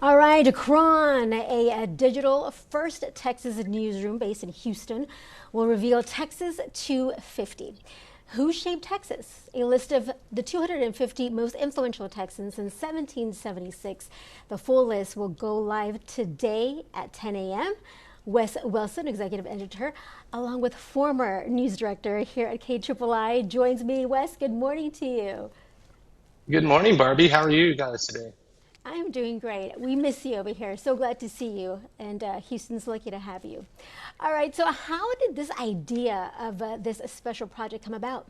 All right, Cron, a digital first Texas newsroom based in Houston, will reveal Texas 250. Who shaped Texas? A list of the 250 most influential Texans since 1776. The full list will go live today at 10 a.m. Wes Wilson, executive editor, along with former news director here at KIII, joins me. Wes, good morning to you. Good morning, Barbie. How are you guys today? I'm doing great. We miss you over here. So glad to see you. And Houston's lucky to have you. All right. So, how did this idea of this special project come about?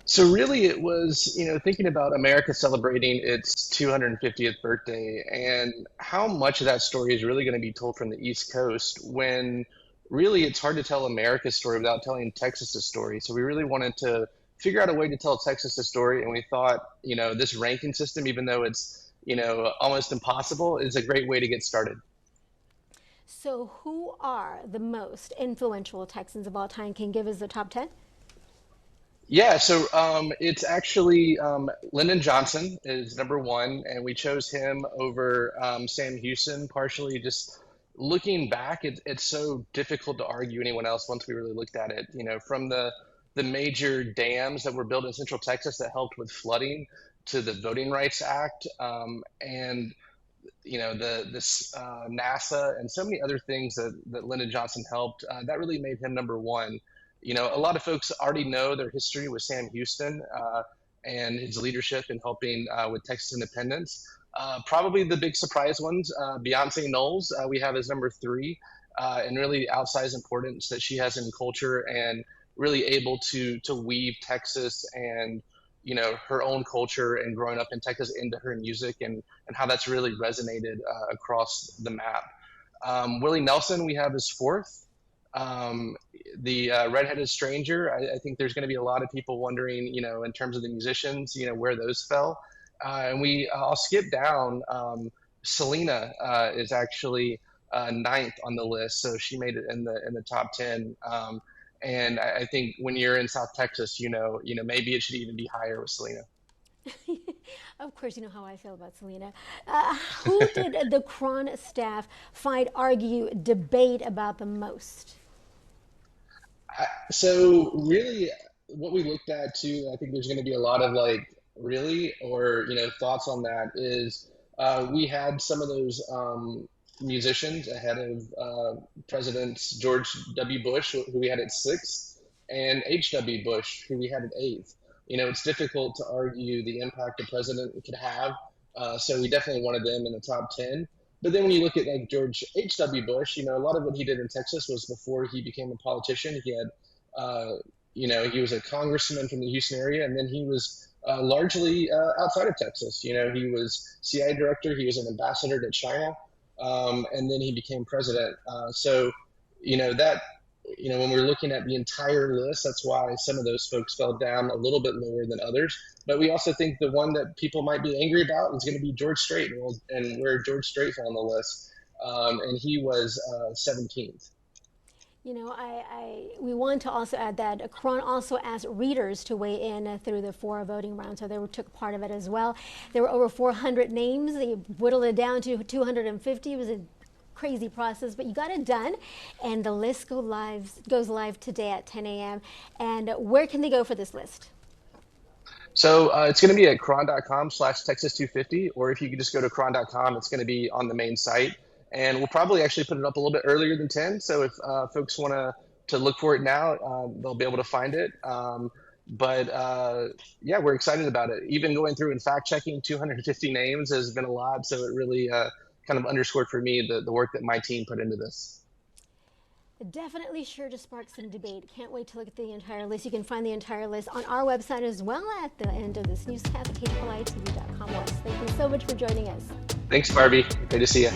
So really it was, thinking about America celebrating its 250th birthday and how much of that story is really going to be told from the East Coast when really it's hard to tell America's story without telling Texas's story. So we really wanted to figure out a way to tell Texas's story, and we thought, this ranking system, even though it's, almost impossible, is a great way to get started. So, who are the most influential Texans of all time? Can you give us the top 10? Yeah, so it's actually Lyndon Johnson is number one, and we chose him over Sam Houston, partially just looking back. It's so difficult to argue anyone else once we really looked at it. From the major dams that were built in Central Texas that helped with flooding to the Voting Rights Act, and NASA and so many other things that Lyndon Johnson helped. That really made him number one. A lot of folks already know their history with Sam Houston and his leadership in helping with Texas independence. Probably the big surprise ones, Beyonce Knowles, we have as number three, and really outsized importance that she has in culture and really able to weave Texas and her own culture and growing up in Texas into her music and how that's really resonated across the map. Willie Nelson, we have as fourth. Um, the redheaded stranger, I think there's going to be a lot of people wondering, in terms of the musicians, where those fell. I'll skip down. Selena is actually ninth on the list, so she made it in the top 10. And I think when you're in South Texas, maybe it should even be higher with Selena. Of course, you know how I feel about Selena. Who did the Cron staff find, argue, debate about the most? So really, what we looked at too, I think there's going to be a lot of like really or thoughts on that is we had some of those musicians ahead of Presidents George W. Bush, who we had at sixth, and H.W. Bush, who we had at eighth. It's difficult to argue the impact a president could have, so we definitely wanted them in the top 10. But then when you look at like George H.W. Bush, a lot of what he did in Texas was before he became a politician. He had, he was a congressman from the Houston area, and then he was largely outside of Texas. He was CIA director, he was an ambassador to China, and then he became president. So, that when we're looking at the entire list, that's why some of those folks fell down a little bit lower than others. But we also think the one that people might be angry about is going to be George Strait, and where George Strait fell on the list. And he was 17th. We want to also add that Cron also asked readers to weigh in through the four voting rounds, so they took part of it as well. There were over 400 names. They whittled it down to 250. It was a crazy process, but you got it done, and the list goes live today at 10 a.m. And where can they go for this list? So it's going to be at cron.com/Texas250, or if you could just go to cron.com, it's going to be on the main site. And we'll probably actually put it up a little bit earlier than 10. So if folks want to look for it now, they'll be able to find it. But yeah, we're excited about it. Even going through and fact checking 250 names has been a lot. So it really kind of underscored for me the work that my team put into this. Definitely sure to spark some debate. Can't wait to look at the entire list. You can find the entire list on our website as well at the end of this newscast at KIII.com. Thank you so much for joining us. Thanks, Barbie. Great to see you.